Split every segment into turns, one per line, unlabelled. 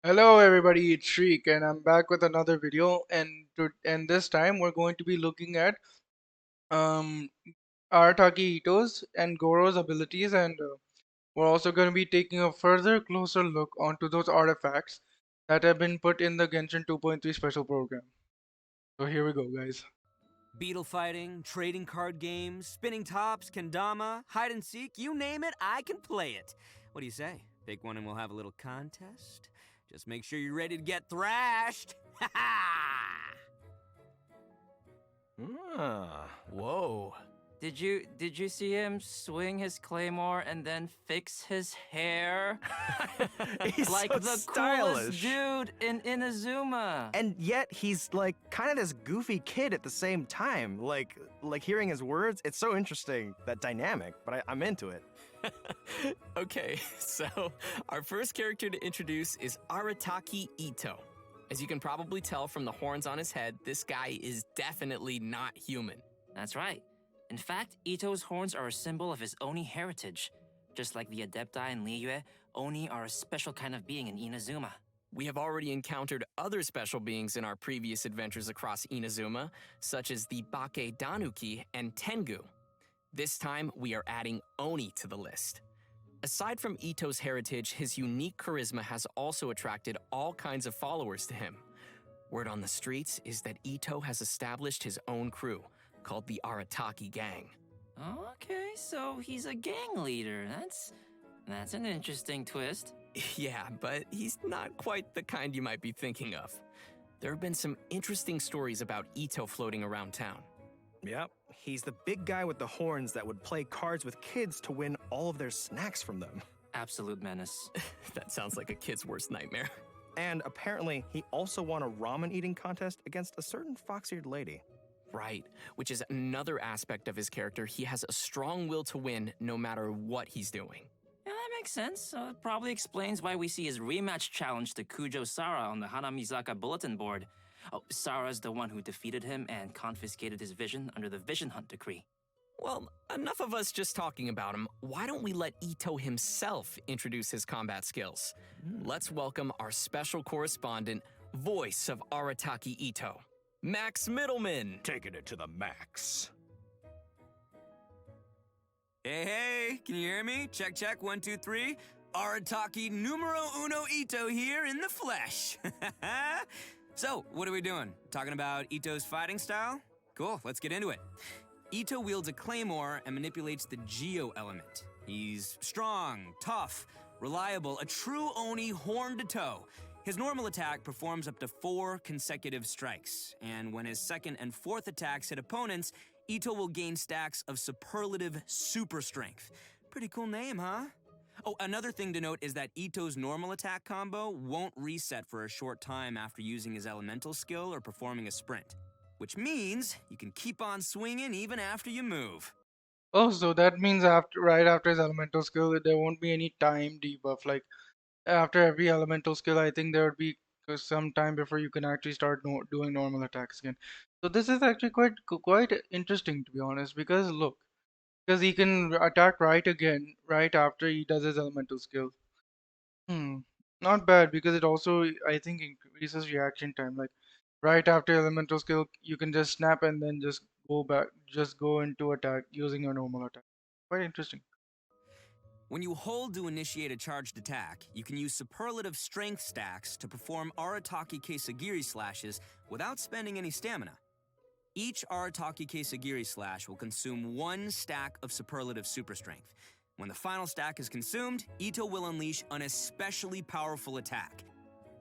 Hello everybody, it's Shriek and I'm back with another video and this time we're going to be looking at um Arataki Itto's and Gorou's abilities and we're also going to be taking a further closer look onto those artifacts that have been put in the Genshin 2.3 special program. So here we go guys.
Beetle fighting, trading card games, spinning tops, kendama, hide and seek, you name it, I can play it. What do you say? Pick one and we'll have a little contest? Just make sure you're ready to get thrashed. Ha ha!
Whoa.
Did you see him swing his claymore and then fix his hair?
He's
Like
so
the
stylish.
coolest dude in Inazuma.
And yet he's like kind of this goofy kid at the same time. Like hearing his words, it's so interesting, that dynamic, but I'm into it.
Okay, so our first character to introduce is Arataki Itto. As you can probably tell from the horns on his head, this guy is definitely not human.
That's right. In fact, Itto's horns are a symbol of his Oni heritage. Just like the Adepti in Liyue, Oni are a special kind of being in Inazuma.
We have already encountered other special beings in our previous adventures across Inazuma, such as the Bake Danuki and Tengu. This time, we are adding Oni to the list. Aside from Itto's heritage, his unique charisma has also attracted all kinds of followers to him. Word on the streets is that Itto has established his own crew, called the Arataki Gang.
Okay, so he's a gang leader. That's an interesting twist.
Yeah, but he's not quite the kind you might be thinking of. There have been some interesting stories about Itto floating around town.
Yep, he's the big guy with the horns that would play cards with kids to win all of their snacks from them.
Absolute menace.
That sounds like a kid's worst nightmare.
And apparently, he also won a ramen eating contest against a certain fox-eared lady.
Right, which is another aspect of his character. He has a strong will to win no matter what he's doing.
Yeah, that makes sense. It probably explains why we see his rematch challenge to Kujo Sara on the Hanamizaka bulletin board. Oh, Sara's the one who defeated him and confiscated his vision under the Vision Hunt decree.
Well, enough of us just talking about him. Why don't we let Itto himself introduce his combat skills? Let's welcome our special correspondent, voice of Arataki Itto, Max Middleman.
Taking it to the max.
Hey, can you hear me? Check, check, 1, 2, 3. Arataki numero uno Itto here in the flesh. So, what are we doing? Talking about Itto's fighting style? Cool, let's get into it. Itto wields a claymore and manipulates the Geo element. He's strong, tough, reliable, a true Oni horn to toe. His normal attack performs up to 4 consecutive strikes, and when his second and fourth attacks hit opponents, Itto will gain stacks of superlative super strength. Pretty cool name, huh? Oh, another thing to note is that Itto's normal attack combo won't reset for a short time after using his elemental skill or performing a sprint, which means you can keep on swinging even after you move.
Oh, so that means right after his elemental skill there won't be any time debuff. Like after every elemental skill I think there would be some time before you can actually start doing normal attacks again. So this is actually quite interesting to be honest, because look, because he can attack right again right after he does his elemental skill. Hmm, not bad, because it also I think increases reaction time. Like right after elemental skill you can just snap and then just go into attack using your normal attack. Quite interesting.
When you hold to initiate a charged attack, you can use superlative strength stacks to perform Arataki Kesagiri slashes without spending any stamina. Each Arataki Kesagiri slash will consume 1 stack of superlative super strength. When the final stack is consumed, Itto will unleash an especially powerful attack.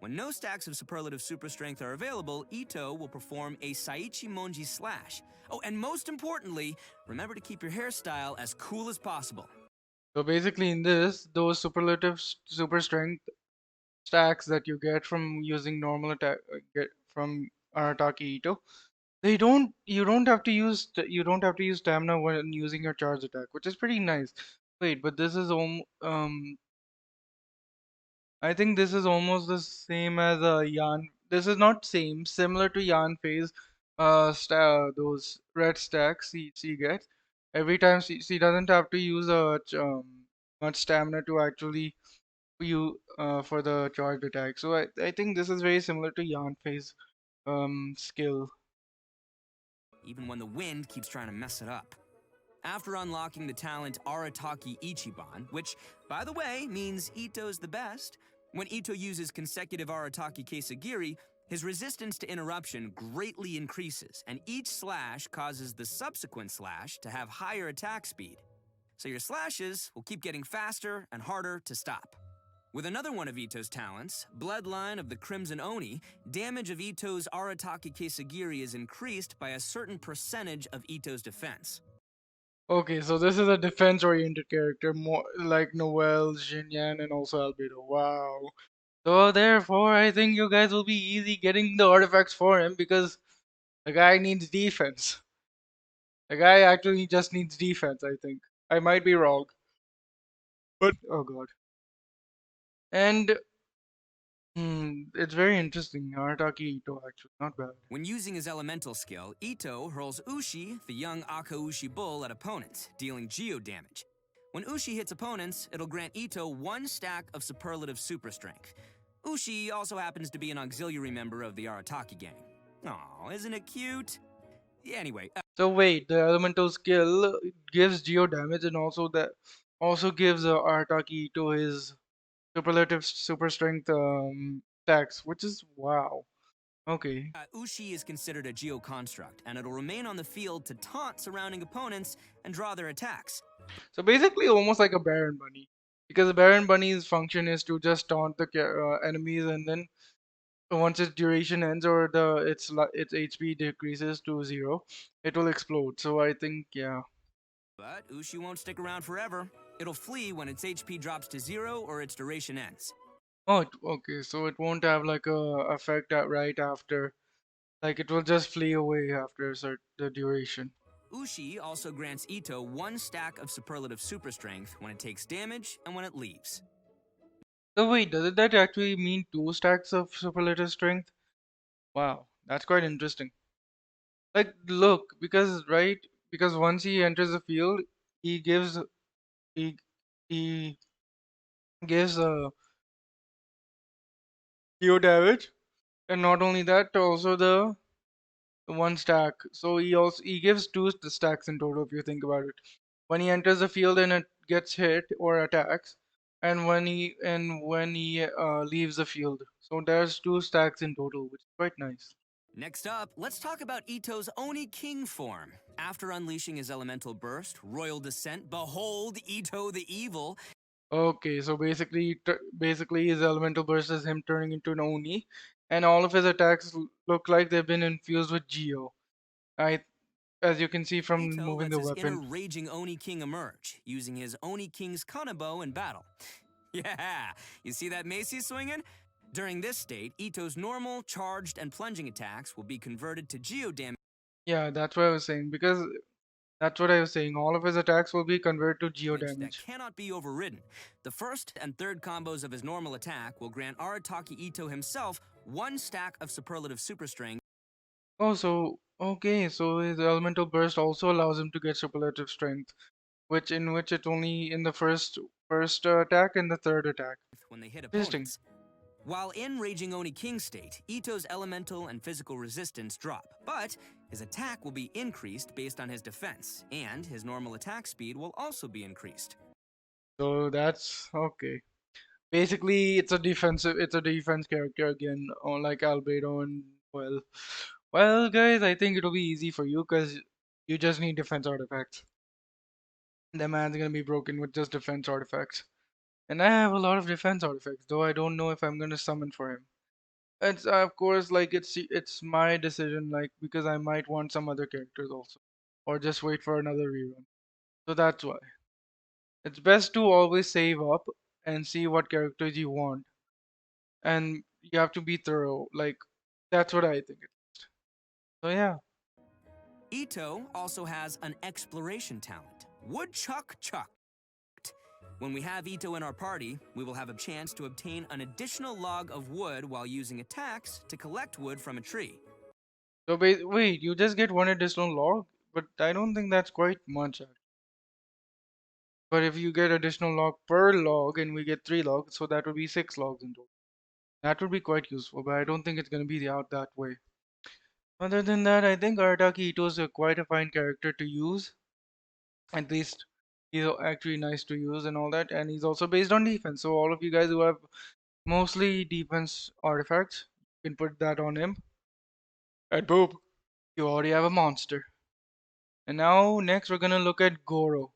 When no stacks of superlative super strength are available, Itto will perform a Saichi Monji slash. Oh, and most importantly, remember to keep your hairstyle as cool as possible.
So basically in this, those super strength stacks that you get from using normal attack get from Arataki Itto, you don't have to use stamina when using your charge attack, which is pretty nice. Wait, but this is I think this is almost the same as a Yan. This is not same, similar to Yan phase. Those red stacks she gets every time she doesn't have to use much stamina to actually you for the charged attack. So I think this is very similar to Yanfei's skill.
even when the wind keeps trying to mess it up. After unlocking the talent Arataki Ichiban, which, by the way, means Itto's the best, when Itto uses consecutive Arataki Kesagiri, his resistance to interruption greatly increases, and each slash causes the subsequent slash to have higher attack speed. So your slashes will keep getting faster and harder to stop. With another one of Itto's talents, Bloodline of the Crimson Oni, damage of Itto's Arataki Kesagiri is increased by a certain percentage of Itto's defense.
Okay, so this is a defense-oriented character, more like Noel, Jinyan, and also Albedo. Wow. So therefore, I think you guys will be easy getting the artifacts for him because the guy needs defense. The guy actually just needs defense, I think. I might be wrong, but oh god. And it's very interesting. Arataki Itto actually, not bad.
When using his elemental skill, Itto hurls Ushi, the young Akaushi bull, at opponents, dealing geo damage. When Ushi hits opponents, it'll grant Itto 1 stack of superlative super strength. Ushi also happens to be an auxiliary member of the Arataki gang. Aw, isn't it cute? Anyway,
So wait, the elemental skill gives geo damage and also gives Arataki Itto his superlative super strength stacks, which is wow. Okay.
Ushi is considered a geo construct, and it'll remain on the field to taunt surrounding opponents and draw their attacks.
So basically, almost like a Baron Bunny, because the Baron Bunny's function is to just taunt the enemies, and then once its duration ends or its HP decreases to 0, it will explode. So I think yeah.
But Ushi won't stick around forever. It'll flee when its HP drops to 0 or its duration ends.
Oh, okay. So it won't have like a effect right after. Like it will just flee away after the duration.
Ushi also grants Itto 1 stack of superlative super strength when it takes damage and when it leaves.
So wait, does that actually mean 2 stacks of superlative strength? Wow, that's quite interesting. Like, look, because once he enters the field, he gives he he gives hero damage, and not only that, also the 1 stack. So he gives stacks in total if you think about it. When he enters the field and it gets hit or attacks, and when he leaves the field. So there's 2 stacks in total, which is quite nice.
Next up, let's talk about Itto's Oni King form. After unleashing his elemental burst, Royal Descent, behold Itto the Evil.
Okay, so basically his elemental burst is him turning into an Oni, and all of his attacks look like they've been infused with Geo. I, as you can see from
Itto
moving
lets
the
his inner
weapon.
raging Oni King emerge, using his Oni King's Kanabo in battle. Yeah, you see that mace he's swinging? During this state, Itto's normal, charged, and plunging attacks will be converted to Geo damage
Yeah, that's what I was saying because that's what I was saying. All of his attacks will be converted to Geo
that
damage.
cannot be overridden. The first and third combos of his normal attack will grant Arataki Itto himself 1 stack of superlative super strength.
Oh, so okay, so his elemental burst also allows him to get superlative strength, which it only in the first attack and the third attack.
When they hit
Interesting.
opponents. While in Raging Oni King state, Itto's elemental and physical resistance drop, but his attack will be increased based on his defense, and his normal attack speed will also be increased.
So that's okay. Basically, it's a defense character again, like Albedo and well, guys, I think it'll be easy for you because you just need defense artifacts. The man's gonna be broken with just defense artifacts. And I have a lot of defense artifacts, though I don't know if I'm gonna summon for him. It's of course like it's my decision, like because I might want some other characters also, or just wait for another rerun. So that's why it's best to always save up and see what characters you want, and you have to be thorough. Like that's what I think. So yeah.
Itto also has an exploration talent, Woodchuck Chuck. When we have Itto in our party, we will have a chance to obtain an additional log of wood while using attacks to collect wood from a tree.
So wait, you just get 1 additional log, but I don't think that's quite much. But if you get additional log per log and we get 3 logs, so that would be 6 logs in total. That would be quite useful, but I don't think it's going to be out that way. Other than that, I think Arataki Itto is quite a fine character to use. At least he's actually nice to use and all that, and he's also based on defense. So all of you guys who have mostly defense artifacts, you can put that on him. And boom, you already have a monster. And now next we're gonna look at Gourou.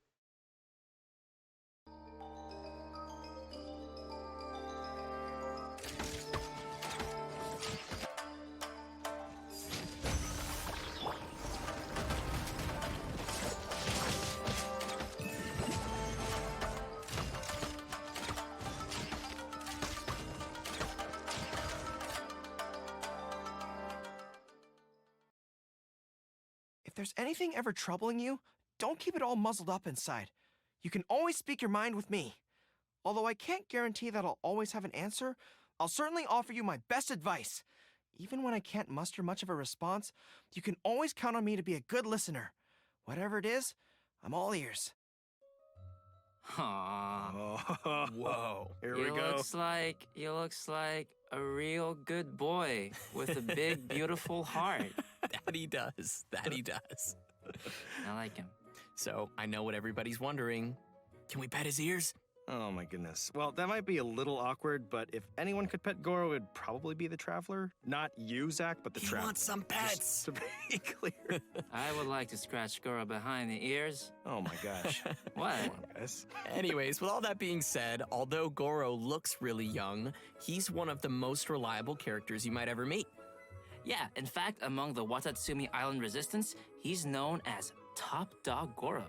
If there's anything ever troubling you, don't keep it all muzzled up inside. You can always speak your mind with me. Although I can't guarantee that I'll always have an answer, I'll certainly offer you my best advice. Even when I can't muster much of a response, you can always count on me to be a good listener. Whatever it is, I'm all ears.
Aww.
Oh,
Whoa.
here
He
we go.
looks like a real good boy with a big, beautiful heart.
That he does. That he does.
I like him.
So, I know what everybody's wondering. Can we pet his ears?
Oh my goodness. Well, that might be a little awkward, but if anyone could pet Gorou, it'd probably be the Traveler. Not you, Zach, but the
He
Traveler.
wants some pets.
Just to be clear.
I would like to scratch Goro behind the ears.
Oh my gosh.
What?
Come on, guys.
Anyways, with all that being said, although Goro looks really young, he's one of the most reliable characters you might ever meet.
Yeah, in fact, among the Watatsumi Island Resistance, he's known as Top Dog Goro.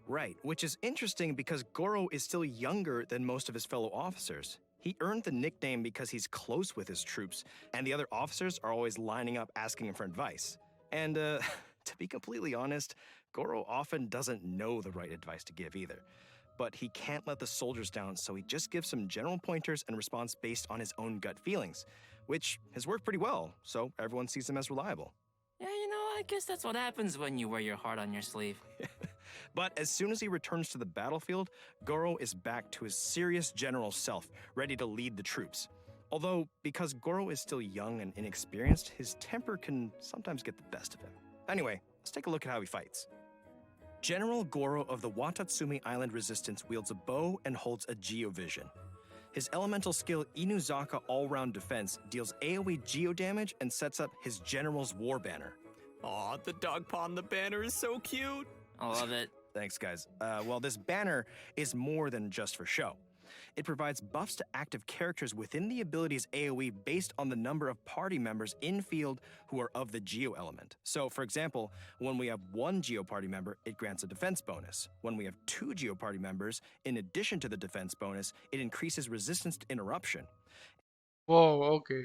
Right, which is interesting because Gorou is still younger than most of his fellow officers. He earned the nickname because he's close with his troops, and the other officers are always lining up asking him for advice. And to be completely honest, Gorou often doesn't know the right advice to give either. But he can't let the soldiers down, so he just gives some general pointers and responds based on his own gut feelings, which has worked pretty well, so everyone sees him as reliable.
Yeah, I guess that's what happens when you wear your heart on your sleeve.
But as soon as he returns to the battlefield, Gorou is back to his serious general self, ready to lead the troops. Although, because Gorou is still young and inexperienced, his temper can sometimes get the best of him. Anyway, let's take a look at how he fights. General Gorou of the Watatsumi Island Resistance wields a bow and holds a Geovision. His elemental skill Inuzaka All-Round Defense deals AoE geo damage and sets up his General's War Banner.
Aw, the dog paw on the banner is so cute.
I love it.
Thanks, guys. Well, this banner is more than just for show. It provides buffs to active characters within the ability's AoE based on the number of party members in field who are of the Geo element. So, for example, when we have one Geo party member, it grants a defense bonus. When we have two Geo party members, in addition to the defense bonus, it increases resistance to interruption.
Whoa, okay.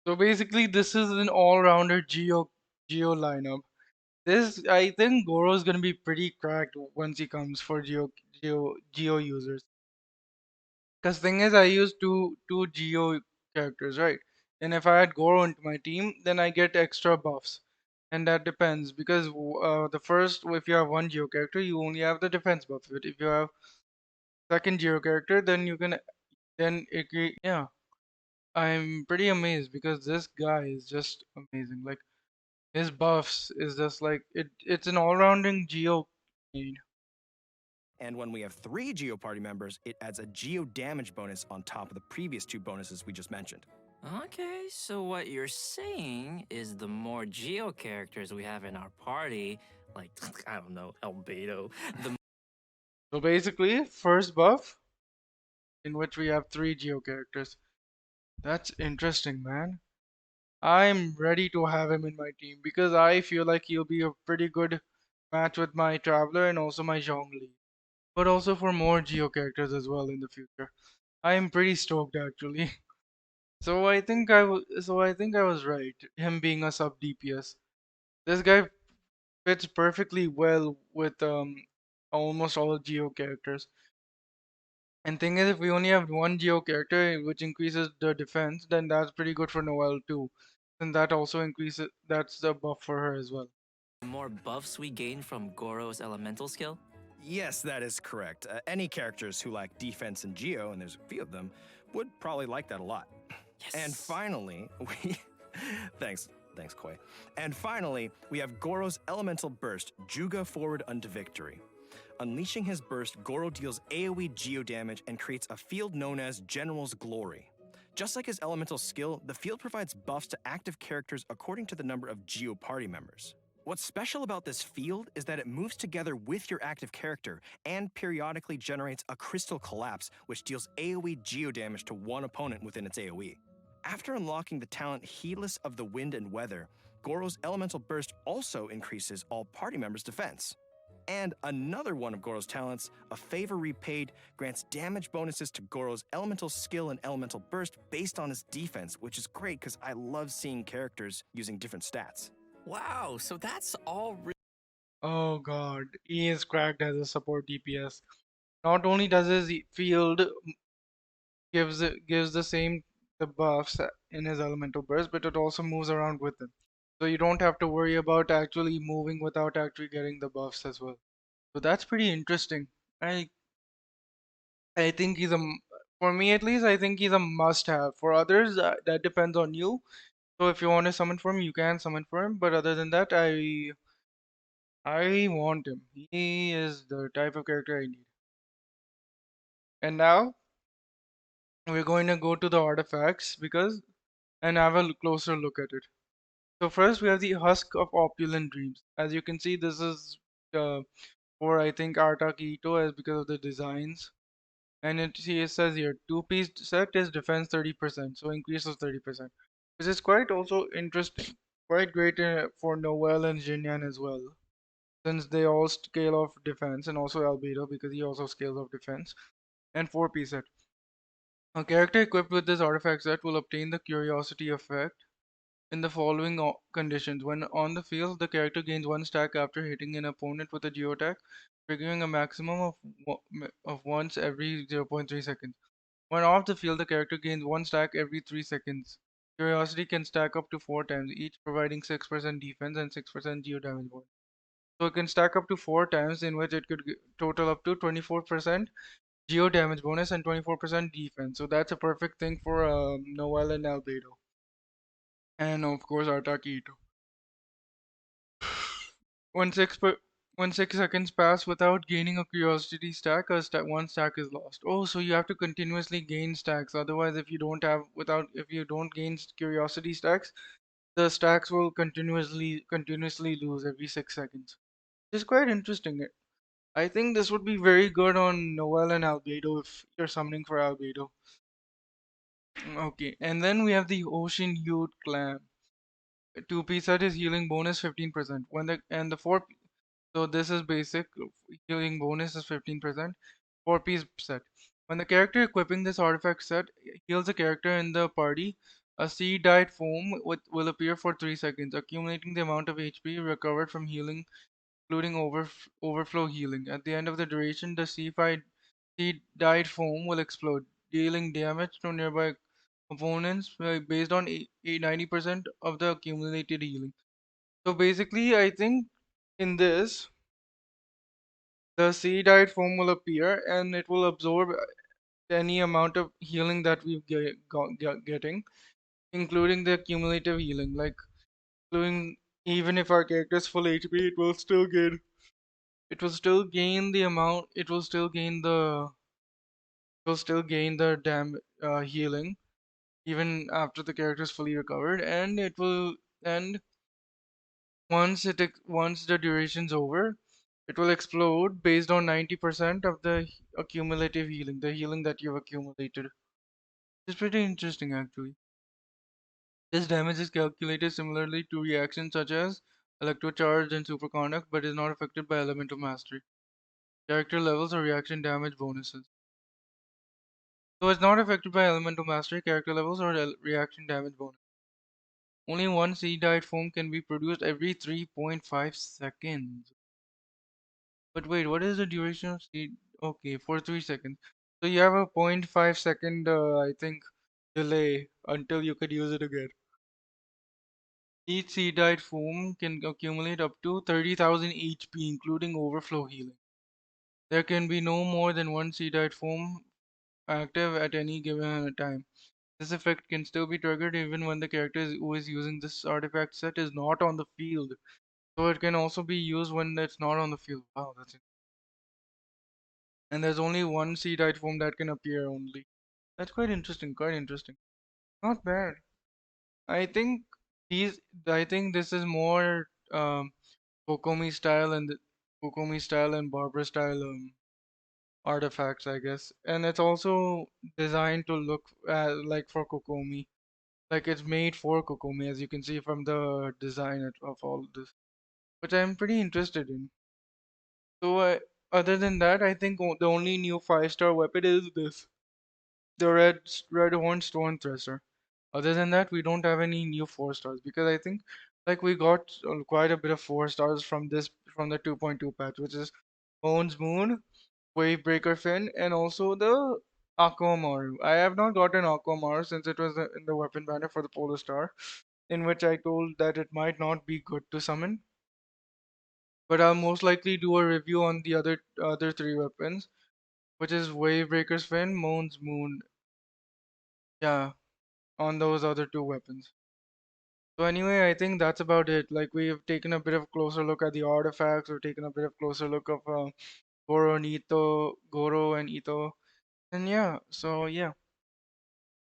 So basically, this is an all-rounder Geo lineup. This, I think, Goro is gonna be pretty cracked once he comes for Geo users. Cause thing is, I use two Geo characters, right? And if I add Goro into my team, then I get extra buffs, and that depends because the first, if you have one Geo character, you only have the defense buff. But if you have second Geo character, then you can yeah. I'm pretty amazed because this guy is just amazing. Like his buffs is just like it's an all-rounding Geo need.
And when we have three Geo party members, it adds a Geo damage bonus on top of the previous two bonuses we just mentioned.
Okay, so what you're saying is the more Geo characters we have in our party, like, I don't know, Albedo, the
So basically, first buff in which we have three Geo characters. That's interesting, man. I'm ready to have him in my team because I feel like he'll be a pretty good match with my Traveler and also my Zhongli. But also for more Geo characters as well in the future. I am pretty stoked actually. So I think I was right. Him being a sub DPS. This guy fits perfectly well with almost all Geo characters. And thing is, if we only have one Geo character which increases the defense, then that's pretty good for Noelle too. And that also increases, that's the buff for her as well.
more buffs we gain from Goro's elemental skill?
Yes, that is correct. Any characters who lack defense in Geo, and there's a few of them, would probably like that a lot. And finally, we. Thanks. Thanks, Koi. And finally, we have Gorou's Elemental Burst, Juga Forward unto Victory. Unleashing his burst, Gourou deals AoE Geo damage and creates a field known as General's Glory. Just like his elemental skill, the field provides buffs to active characters according to the number of Geo party members. What's special about this field is that it moves together with your active character and periodically generates a Crystal Collapse, which deals AoE Geo damage to one opponent within its AoE. After unlocking the talent Heedless of the Wind and Weather, Gorou's Elemental Burst also increases all party members' defense. And another one of Gorou's talents, a Favor Repaid, grants damage bonuses to Gorou's elemental skill and elemental burst based on his defense, which is great because I love seeing characters using different stats.
Wow, so that's all
Oh god, he is cracked as a support DPS. Not only does his field gives the same the buffs in his elemental burst, but it also moves around with him. So you don't have to worry about actually moving without actually getting the buffs as well. So that's pretty interesting. I I think for me at least, I think he's a must-have. For others, that depends on you. So if you want to summon for him, you can summon for him. But other than that, I want him. He is the type of character I need. And now we're going to go to the artifacts and have a closer look at it. So first we have the Husk of Opulent Dreams. As you can see, this is for I think Arataki Ittou as because of the designs. And it says here, two-piece set is defense 30%, so increase of 30%. Which is quite also interesting. Quite great for Noel and Jinyan as well. Since they all scale off defense and also Albedo because he also scales off defense. And four-piece set. A character equipped with this artifact set will obtain the Curiosity effect in the following conditions. When on the field, the character gains one stack after hitting an opponent with a geoattack, triggering a maximum of once every 0.3 seconds. When off the field, the character gains one stack every 3 seconds. Curiosity can stack up to 4 times, each providing 6% defense and 6% geo damage bonus. So it can stack up to 4 times, in which it could total up to 24% geo damage bonus and 24% defense. So that's a perfect thing for Noel and Albedo. And of course, Artaki Ittou. When 6 seconds pass without gaining a curiosity stack, one stack is lost. Oh, so you have to continuously gain stacks. Otherwise, if you don't gain curiosity stacks, the stacks will continuously lose every 6 seconds. It's quite interesting. I think this would be very good on Noel and Albedo if you're summoning for Albedo. Okay, and then we have the Ocean Youth Clan. Two-piece set is healing bonus 15%. The four So this is basic. Healing bonus is 15%. Four-piece set. When the character equipping this artifact set heals a character in the party, a seed-dyed foam will appear for 3 seconds, accumulating the amount of HP recovered from healing, including overflow healing. At the end of the duration, the seed-dyed foam will explode, dealing damage to nearby opponents based on 90% of the accumulated healing. So basically, I think in this, the sea-dyed foam will appear and it will absorb any amount of healing that getting, including the cumulative healing. Like, including even if our character is full HP, it will still gain the amount. It will still gain the healing even after the character is fully recovered, and it will and once the duration's over, it will explode based on 90% of the accumulative healing, the healing that you've accumulated. It's pretty interesting actually. This damage is calculated similarly to reactions such as electrocharge and superconduct, but is not affected by elemental mastery, character levels, or reaction damage bonuses. So it's not affected by elemental mastery, character levels, or reaction damage bonus. Only one seed dyed foam can be produced every 3.5 seconds. But wait, what is the duration of seed? Okay, for 3 seconds. So you have a 0.5 second, I think, delay until you could use it again. Each seed dyed foam can accumulate up to 30,000 HP, including overflow healing. There can be no more than one C-type form active at any given time. This effect can still be triggered even when the character who is using this artifact set is not on the field. So it can also be used when it's not on the field. Wow, that's it. And there's only one C-type form that can appear only. That's quite interesting, quite interesting. Not bad. I think these I think this is more Kokomi style and Kokomi style and Barbara style artifacts, I guess. And it's also designed to look like for Kokomi. Like it's made for Kokomi, as you can see from the design of all this, which I'm pretty interested in. So, other than that, I think the only new 5-star weapon is this, the red horn stone thresher. Other than that, we don't have any new 4 stars because I think like we got quite a bit of 4 stars from the 2.2 patch, which is Moon's Moon, Wavebreaker Fin, and also the Aquamaru. I have not gotten Aquamaru since it was in the weapon banner for the Polar Star, in which I told that it might not be good to summon. But I'll most likely do a review on the other three weapons, which is Wavebreaker's Fin, Moon's Moon. Yeah, on those other two weapons. So anyway, I think that's about it. Like we've taken a bit of closer look at the artifacts, we've taken a bit of closer look of Goro and Itto, and yeah. So yeah,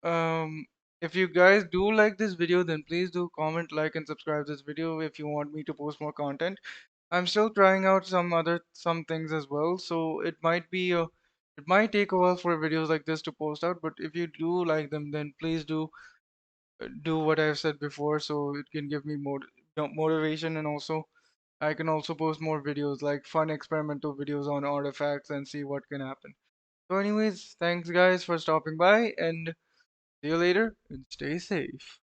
um, if you guys do like this video, then please do comment, like, and subscribe this video if you want me to post more content. I'm still trying out some things as well, so it might take a while for videos like this to post out. But if you do like them, then please do what I've said before, so it can give me more motivation, and also I can also post more videos like fun experimental videos on artifacts and see what can happen. So, anyways, thanks guys for stopping by, and see you later and stay safe.